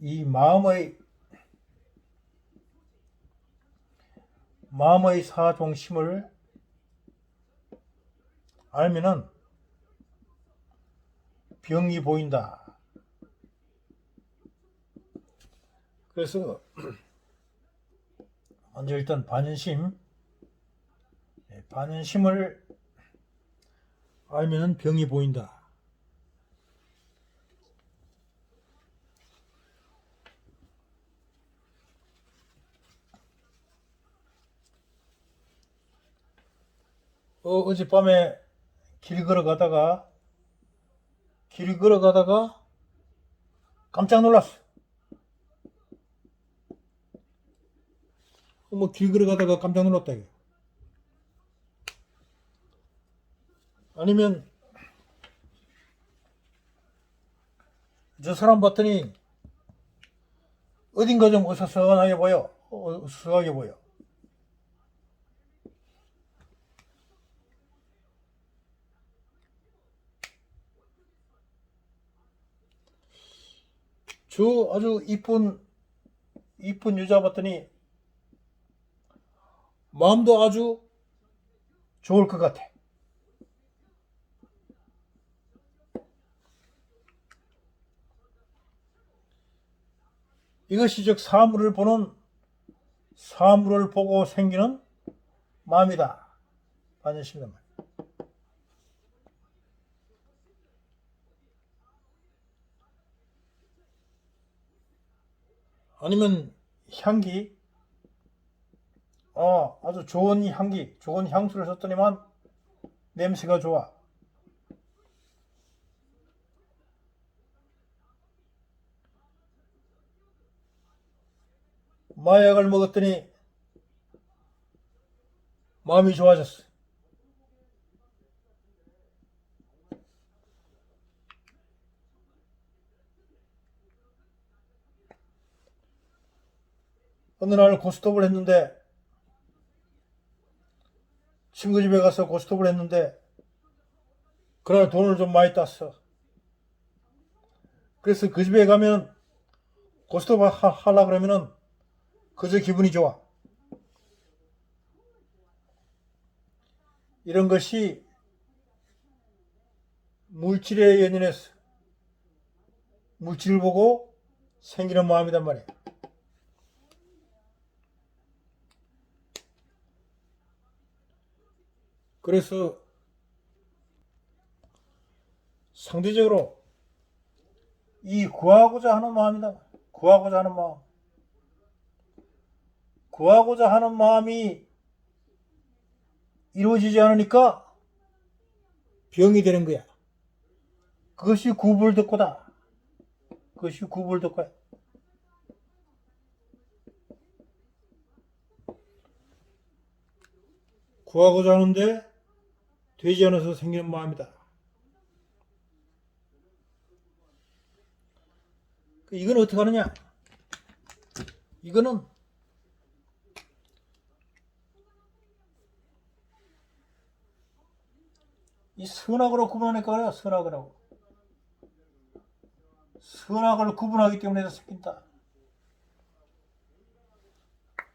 이 마음의 사종심을 알면은 병이 보인다. 그래서 먼저 일단 반연심을 알면은 병이 보인다. 어젯밤에 길 걸어가다가 깜짝 놀랐어. 길 걸어가다가 깜짝 놀랐다 이거. 아니면 저 사람 봤더니 어딘가 좀 어수선하게 보여. 어수선하게 보여. 저 아주 이쁜 여자 봤더니 마음도 아주 좋을 것 같아. 이것이 즉 사물을 보고 생기는 마음이다. 반연심이란 말이야. 아니면 향기, 아주 좋은 향기, 좋은 향수를 썼더니만 냄새가 좋아. 마약을 먹었더니 마음이 좋아졌어. 어느 날 고스톱을 했는데, 친구 집에 가서 고스톱을 했는데 그날 돈을 좀 많이 땄어. 그래서 그 집에 가면 고스톱 하려 그러면은 그저 기분이 좋아. 이런 것이 물질에 연연해서 물질을 보고 생기는 마음이란 말이야. 그래서 상대적으로 이 구하고자 하는 마음이다. 구하고자 하는 마음. 구하고자 하는 마음이 이루어지지 않으니까 병이 되는 거야. 그것이 구불득고다. 그것이 구불득고야. 구하고자 하는데 되지 않아서 생기는 마음이다. 이건 어떻게 하느냐? 이거는 이 선악으로 구분하니까 그래요. 선악을 구분하기 때문에 생긴다.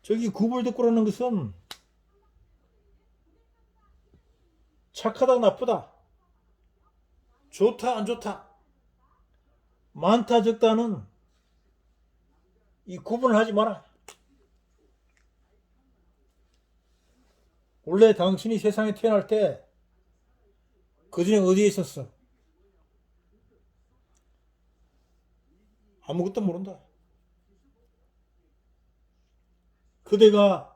저기 구불득고라는 것은 착하다 나쁘다, 좋다 안 좋다, 많다 적다는 이 구분을 하지 마라. 원래 당신이 세상에 태어날 때 그전에 어디에 있었어? 아무것도 모른다. 그대가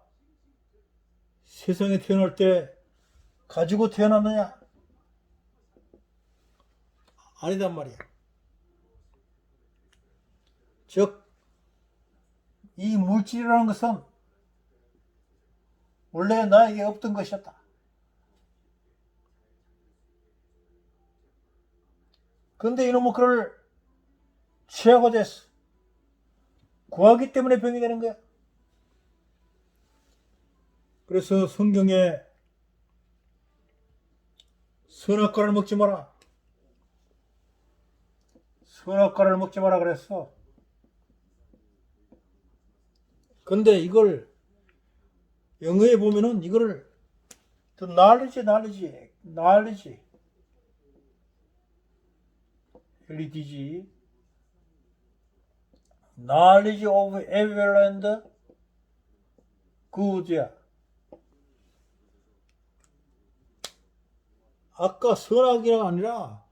세상에 태어날 때 가지고 태어났느냐? 아니단 말이야. 즉, 이 물질이라는 것은 원래 나에게 없던 것이었다. 그런데 이놈은 그걸 취하고자 했어. 구하기 때문에 병이 되는 거야. 그래서 성경에 선악과를 먹지 마라. 선악과를 먹지 마라 그랬어. 근데 이걸 영어에 보면은 이거를 the knowledge LEDG knowledge of evil and good야. 아까 선악이가 아니라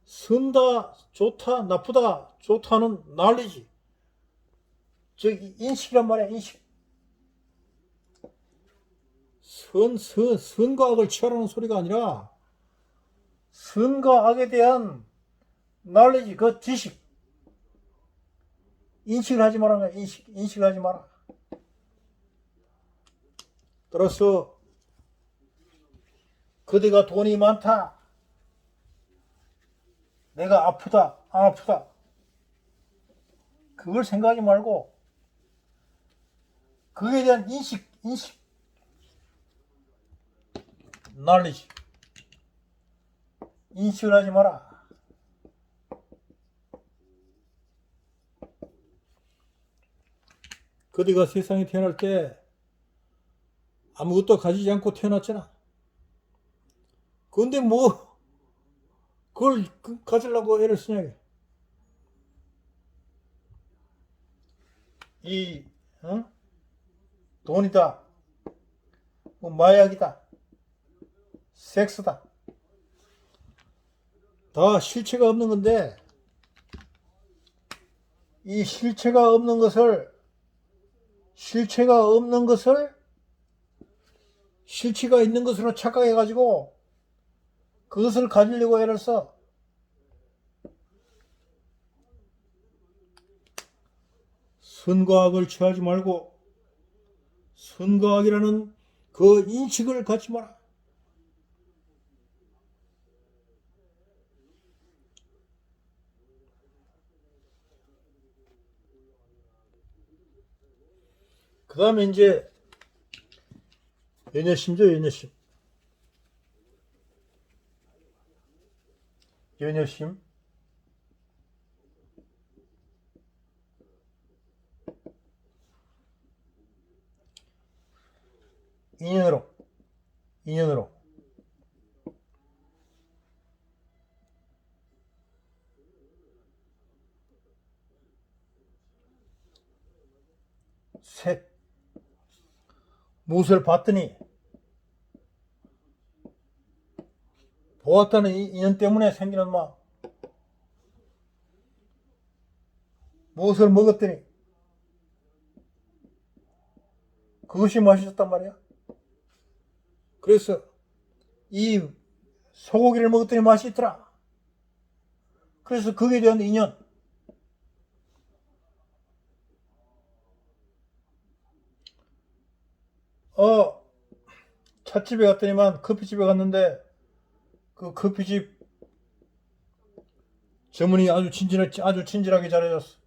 선다 좋다 나쁘다 좋다는 knowledge 즉 인식이란 말이야. 인식. 선과 악을 취하라는 소리가 아니라 선과 악에 대한 knowledge 그 지식 인식을 하지 말라는 거야. 인식을 하지 마라. 따라서 그대가 돈이 많다. 내가 아프다. 안 아프다. 그걸 생각하지 말고 그에 대한 인식 knowledge 인식을 하지 마라. 그대가 세상에 태어날 때 아무것도 가지지 않고 태어났잖아. 근데 뭐 그걸 가지려고 애를 쓰냐. 이 돈이다, 뭐 마약이다, 섹스다, 다 실체가 없는 건데 이 실체가 없는 것을 실체가 있는 것으로 착각해가지고 그것을 가지려고 애를 써. 선과 악을 취하지 말고 선과 악이라는 그 인식을 갖지 마라. 그 다음에 이제 연여심죠. 연여심. 인연으로 셋 무엇을 봤더니 보았다는 인연 때문에 생기는 막 무엇을 먹었더니 그것이 맛있었단 말이야. 그래서 이 소고기를 먹었더니 맛이 있더라. 그래서 거기에 대한 인연. 찻집에 갔더니만 커피집에 갔는데 그 커피집 점원이 아주 친절하게 잘해줬어.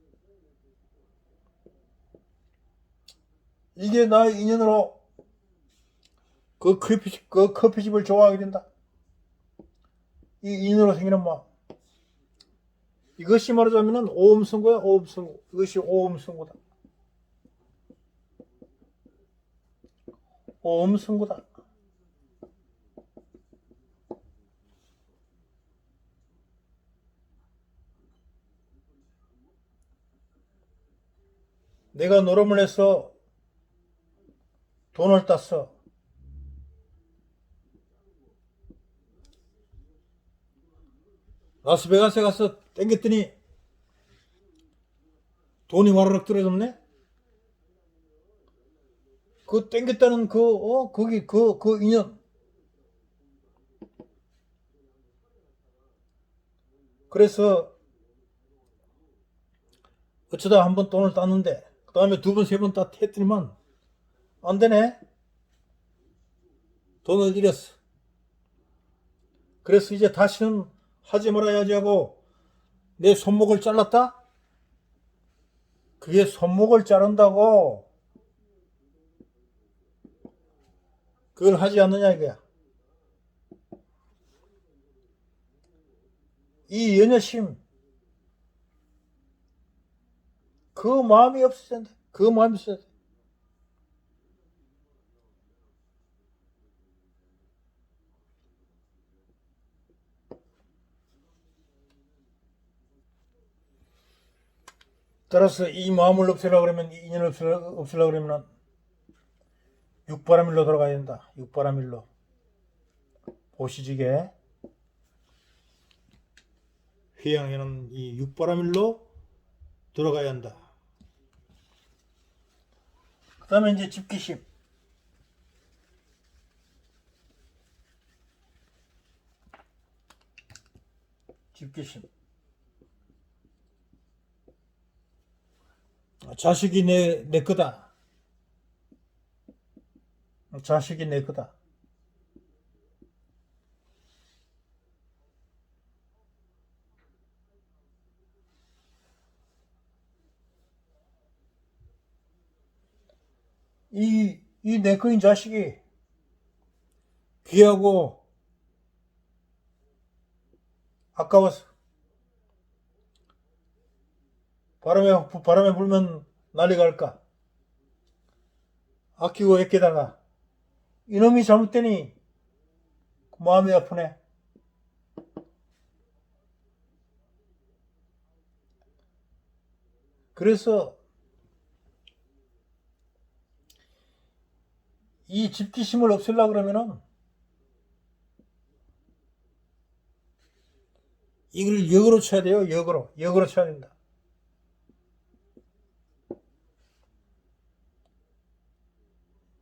이게 나의 인연으로 그 커피집을 좋아하게 된다. 이 인연으로 생기는 막 이것이 말하자면은 오음승고야. 오음승고. 이것이 오음승고다. 오음승고다. 내가 노름을 해서 돈을 땄어. 라스베가스에 가서 땡겼더니 돈이 와르륵 떨어졌네. 그 땡겼다는 거기 그 인연. 그래서 어쩌다 한번 돈을 땄는데 그 다음에 두 번, 세 번 했더니만 안 되네. 돈을 잃었어. 그래서 이제 다시는 하지 말아야지 하고 내 손목을 잘랐다? 그게 손목을 자른다고 그걸 하지 않느냐 이거야. 이 연여심 그 마음이 없어진다. 그 마음이 있어야 돼. 따라서 이 마음을 없애려고 그러면, 이 인연을 없애려고 그러면 육바라밀로 돌아가야 된다. 육바라밀로. 보시지게 회양에는 이 육바라밀로 들어가야 한다. 그 다음에 이제 집기심. 집기심. 자식이 내 거다. 자식이 내 거다. 이 내 거인 자식이 귀하고 아까워서 바람에 불면 난리가 날까? 아끼고 애끼다가 이놈이 잘못되니 마음이 아프네. 그래서 이 집기심을 없애려고 그러면은 이걸 역으로 쳐야 돼요. 역으로 쳐야 된다.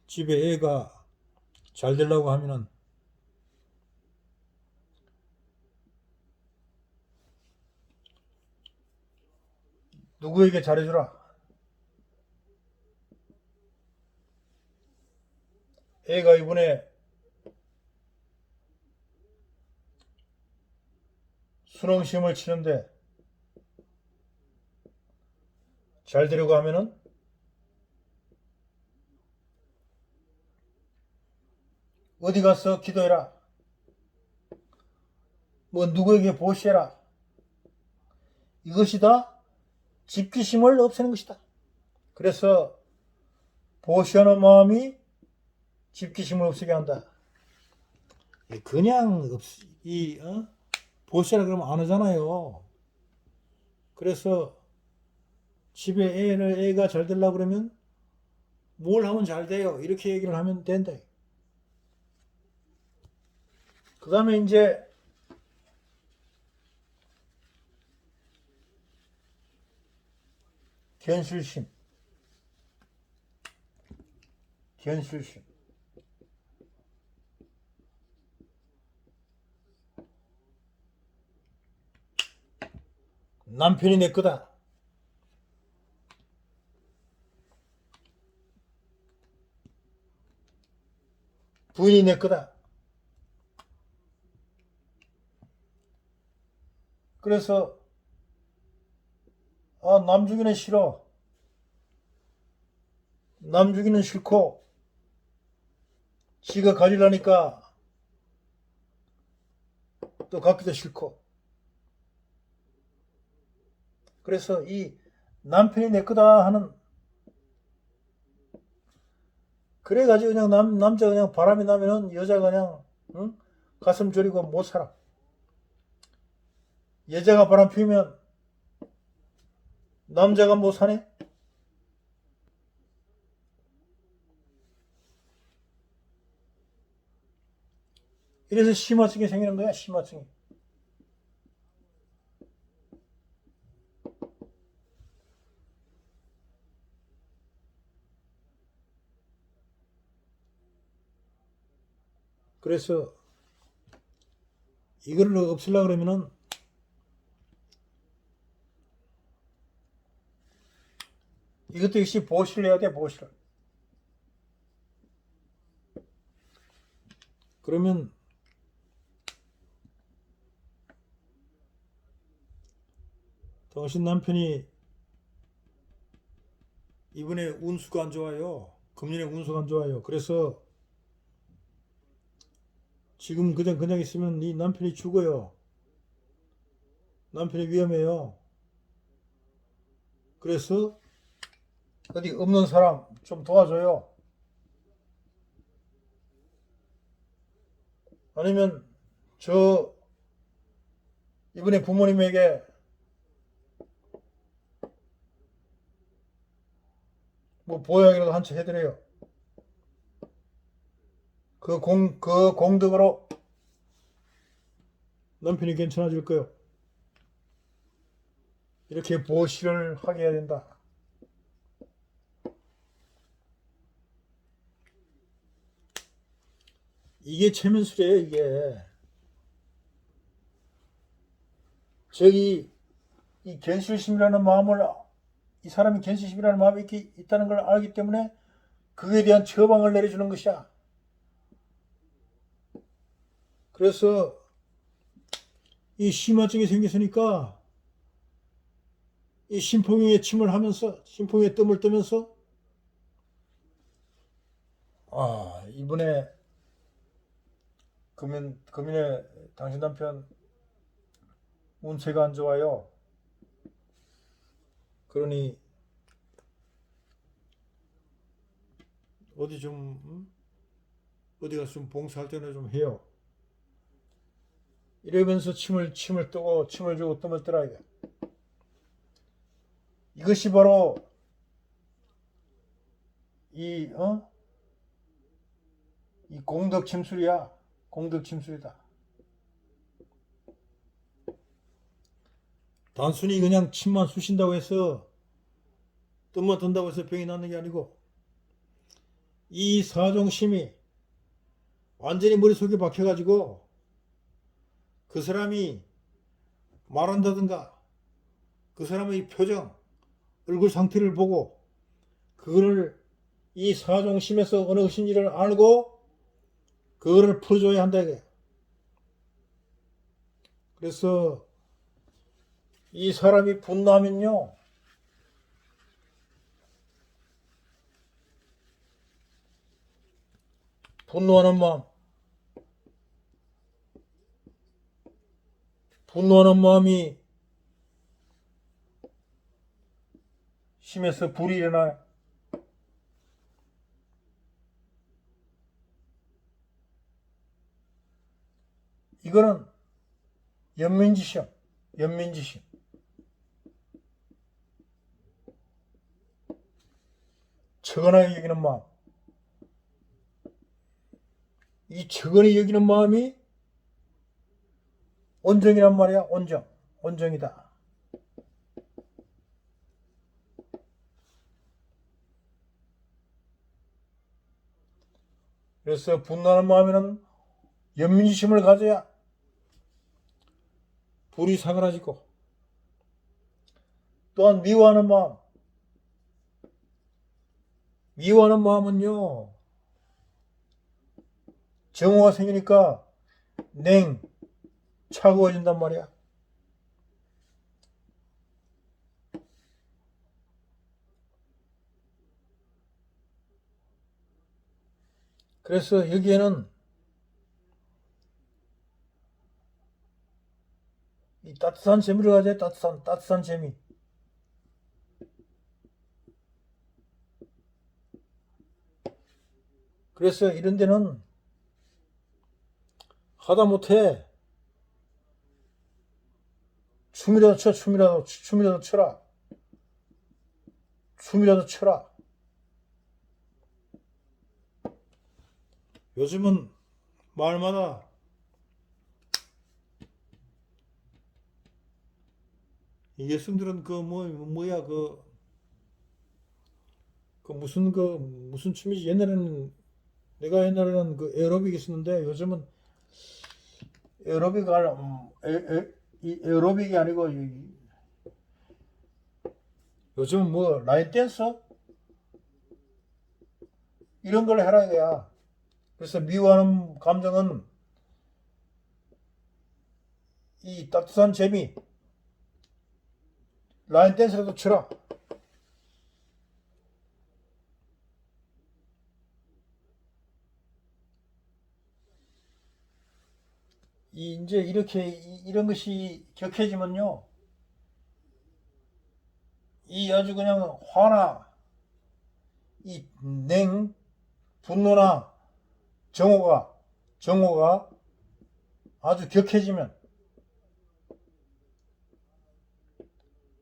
집에 애가 잘 되려고 하면은 누구에게 잘해주라. 애가 이번에 수능 시험을 치는데 잘 되려고 하면은 어디 가서 기도해라. 뭐 누구에게 보시해라. 이것이 다 집기심을 없애는 것이다. 그래서 보시하는 마음이 집기심을 없애게 한다. 그냥 보시하라 그러면 안 하잖아요. 그래서 집에 애가 잘 되려고 그러면 뭘 하면 잘 돼요. 이렇게 얘기를 하면 된다. 그 다음에 이제 견실심. 남편이 내 거다. 부인이 내 거다. 그래서 남 주기는 싫어. 남 주기는 싫고 지가 가지려니까 또 갖기도 싫고. 그래서 이 남편이 내 거다 하는, 그래가지고 그냥 남자가 그냥 바람이 나면은 여자가 그냥 응? 가슴 저리고 못 살아. 여자가 바람 피우면 남자가 못 사네. 이래서 심화증이 생기는 거야. 심화증이. 그래서 이거를 없애려고 그러면은 이것도 역시 보시를 해야 돼. 보시를. 그러면 당신 남편이 이번에 운수가 안 좋아요. 금년에 운수가 안 좋아요. 그래서 지금 그냥 있으면 네 남편이 죽어요. 남편이 위험해요. 그래서 어디 없는 사람 좀 도와줘요. 아니면 저 이번에 부모님에게 뭐 보약이라도 한 채 해드려요. 그 공덕으로 남편이 괜찮아질 거요. 이렇게 보시를 하게 해야 된다. 이게 최면술이에요, 이게. 저기, 이 견실심이라는 마음을, 이 사람이 견실심이라는 마음이 이렇게 있다는 걸 알기 때문에 그에 대한 처방을 내려주는 것이야. 그래서 이 심화증이 생겼으니까 이 심통에 침을 하면서, 심통에 뜸을 뜨면서, 이번에 금년에 당신 남편 운세가 안 좋아요. 그러니 어디 좀 어디 가서 좀 봉사할 때나 좀 해요. 이러면서 침을 뜨고 침을 주고 뜸을 뜨라 이게. 이것이 바로 이 이 공덕 침술이야. 공덕 침술이다. 단순히 그냥 침만 쑤신다고 해서 뜸만 뜬다고 해서 병이 낫는 게 아니고 이 사종심이 완전히 머릿속에 박혀가지고 그 사람이 말한다든가 그 사람의 표정, 얼굴 상태를 보고 그거를 이 사종심에서 어느 것인지를 알고 그거를 풀어줘야 한다 이게. 그래서 이 사람이 분노하면요, 분노하는 마음, 분노하는 마음이 심해서 불이 일어나요. 이거는 연민지심, 연민지심. 처근하게 여기는 마음. 이 처근히 여기는 마음이 온정이란 말이야. 온정. 온정이다. 그래서 분노하는 마음에는 연민지심을 가져야 불이 사그라지고, 또한 미워하는 마음. 미워하는 마음은요, 정오가 생기니까 차가워진단 말이야. 그래서 여기에는 이 따뜻한 재미를 가져야 따뜻한 재미. 그래서 이런 데는 하다못해 춤이라도 춰, 춤이라도 춰라. 춤이라도 춰라. 요즘은 말마다 이 여성들은 뭐야 무슨 춤이지? 내가 옛날에는 그 에어로빅 있었는데 요즘은 이 에어로빅이 아니고 요즘은 뭐 라인 댄서 이런 걸 해라 이거야. 그래서 미워하는 감정은 이 따뜻한 재미, 라인 댄스라도 쳐라. 이제 이렇게 이런 것이 격해지면요, 이 아주 그냥 화나 이 분노나 정오가 아주 격해지면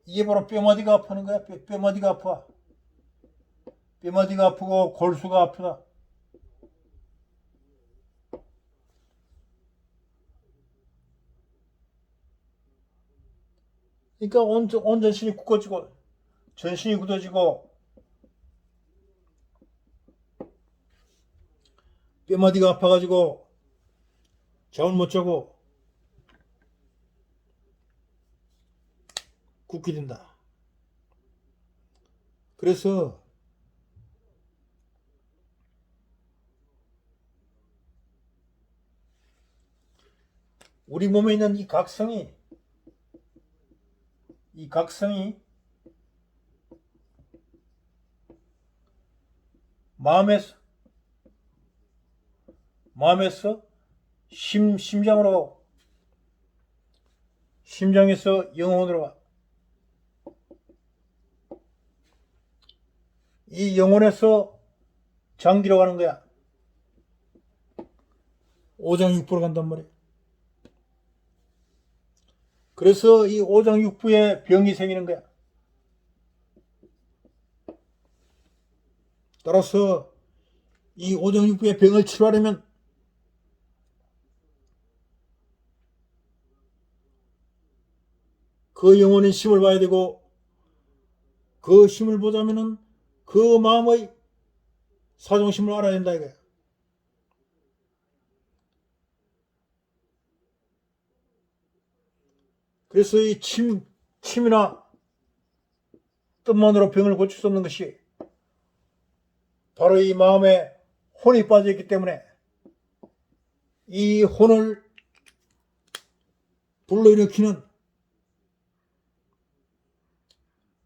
이게 바로 뼈마디가 아프는 거야. 뼈마디가 아파. 뼈마디가 아프고 골수가 아프다. 그러니까 온 전신이 굳어지고 전신이 굳어지고 뼈마디가 아파가지고 잠을 못 자고 굳게 된다. 그래서 우리 몸에 있는 이 각성이 마음에서 심장에서 영혼으로 와. 이 영혼에서 장기로 가는 거야. 오장육부로 간단 말이야. 그래서 이 오장육부에 병이 생기는 거야. 따라서 이 오장육부의 병을 치료하려면 그 영혼의 힘을 봐야 되고, 그 힘을 보자면은 그 마음의 사정심을 알아야 된다 이거야. 그래서 이 침이나 뜻만으로 병을 고칠 수 없는 것이 바로 이 마음에 혼이 빠져있기 때문에 이 혼을 불러일으키는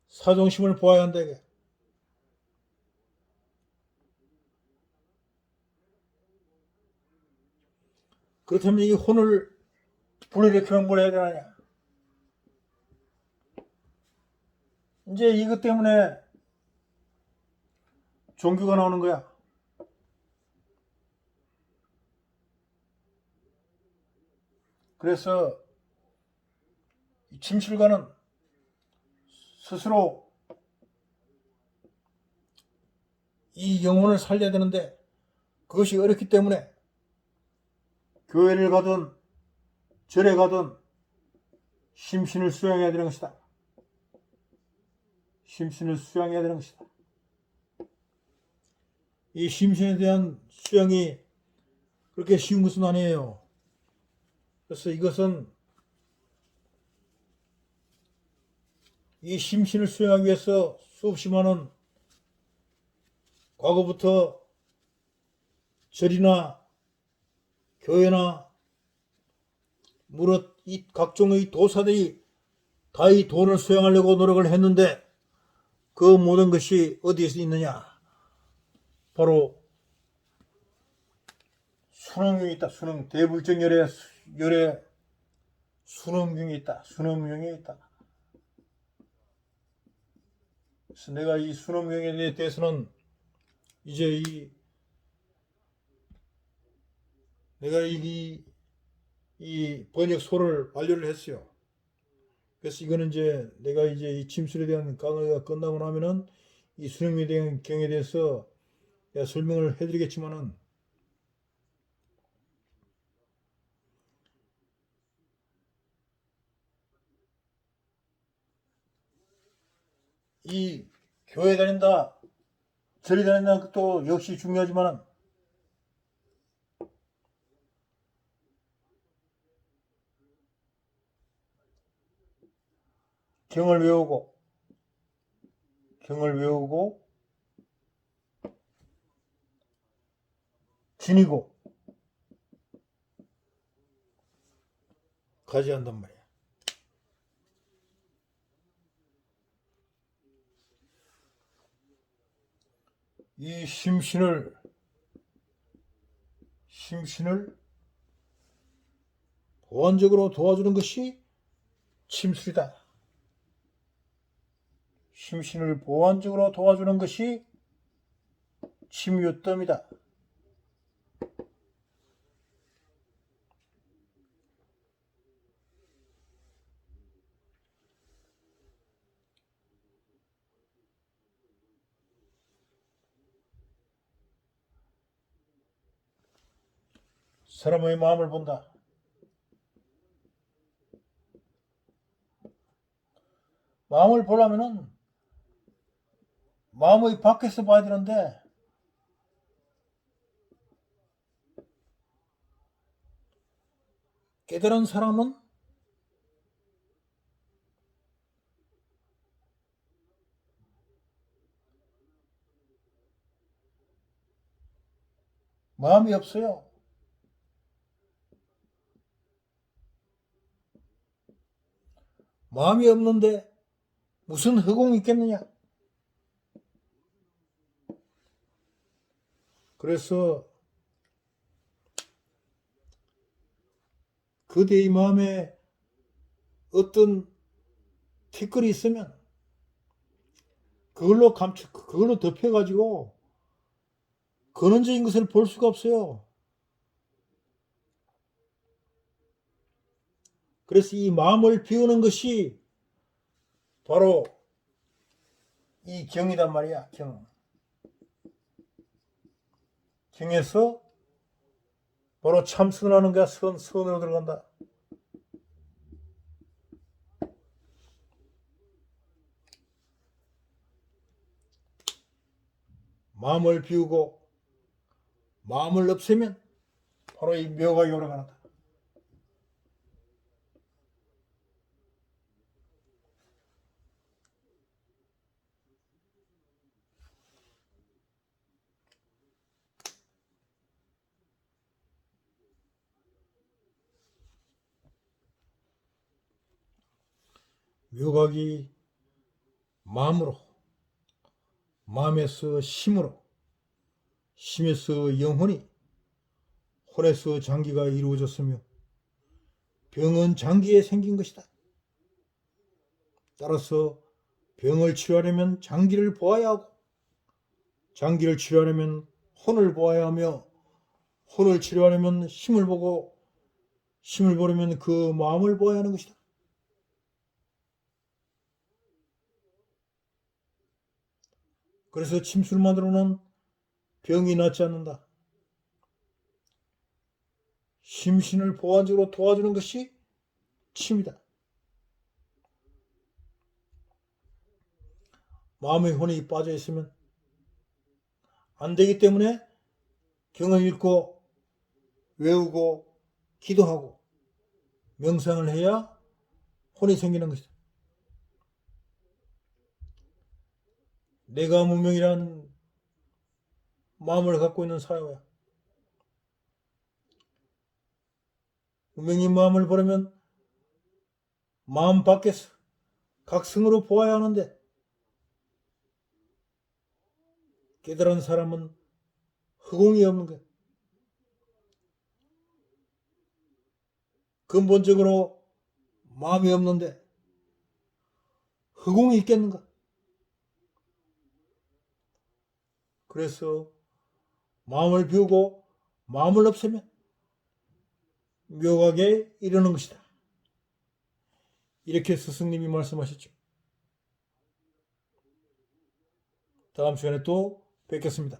사정심을 보아야 한다 이게. 그렇다면 이 혼을 불러일으키면 뭘 해야 되느냐. 이제 이것 때문에 종교가 나오는 거야. 그래서 침실가는 스스로 이 영혼을 살려야 되는데 그것이 어렵기 때문에 교회를 가든 절에 가든 심신을 수양해야 되는 것이다. 심신을 수양해야 되는 것이다. 이 심신에 대한 수양이 그렇게 쉬운 것은 아니에요. 그래서 이것은 이 심신을 수양하기 위해서 수없이 많은 과거부터 절이나 교회나 무릇 이 각종의 도사들이 다 이 돈을 수양하려고 노력을 했는데 그 모든 것이 어디에서 있느냐? 바로 수능경이 있다. 수능 대불정 열에 수능경이 있다. 수능경이 있다. 그래서 내가 이 수능경에 대해서는 이제 내가 이 번역소를 완료를 했어요. 그래서 이거는 이제 내가 이제 이 침술에 대한 강의가 끝나고 나면은 이 수능경에 대해서 내가 설명을 해드리겠지만은 이 교회 다닌다, 절에 다닌다는 것도 역시 중요하지만은 경을 외우고 지니고 가져야 한단 말이야. 이 심신을 보완적으로 도와주는 것이 침술이다. 심신을 보완적으로 도와주는 것이 침유뜸이다. 사람의 마음을 본다. 마음을 보려면은 마음의 밖에서 봐야 되는데 깨달은 사람은 마음이 없어요. 마음이 없는데 무슨 허공이 있겠느냐? 그래서 그대의 마음에 어떤 티끌이 있으면 그걸로 덮여가지고 근원적인 것을 볼 수가 없어요. 그래서 이 마음을 비우는 것이 바로 이 경이단 말이야. 경에서 바로 참선을 하는 거야. 선으로 들어간다. 마음을 비우고 마음을 없애면 바로 이 묘각이 올라간다. 묘각이 마음으로, 마음에서 심으로, 심에서 영혼이, 혼에서 장기가 이루어졌으며 병은 장기에 생긴 것이다. 따라서 병을 치료하려면 장기를 보아야 하고 장기를 치료하려면 혼을 보아야 하며 혼을 치료하려면 힘을 보고 힘을 보려면 그 마음을 보아야 하는 것이다. 그래서 침술만으로는 병이 낫지 않는다. 심신을 보완적으로 도와주는 것이 침이다. 마음의 혼이 빠져 있으면 안 되기 때문에 경을 읽고 외우고 기도하고 명상을 해야 혼이 생기는 것이다. 내가 무명이란 마음을 갖고 있는 사회야. 무명인 마음을 보려면 마음 밖에서 각성으로 보아야 하는데 깨달은 사람은 허공이 없는 거야. 근본적으로 마음이 없는데 허공이 있겠는가? 그래서 마음을 비우고 마음을 없애면 묘각에 이르는 것이다. 이렇게 스승님이 말씀하셨죠. 다음 시간에 또 뵙겠습니다.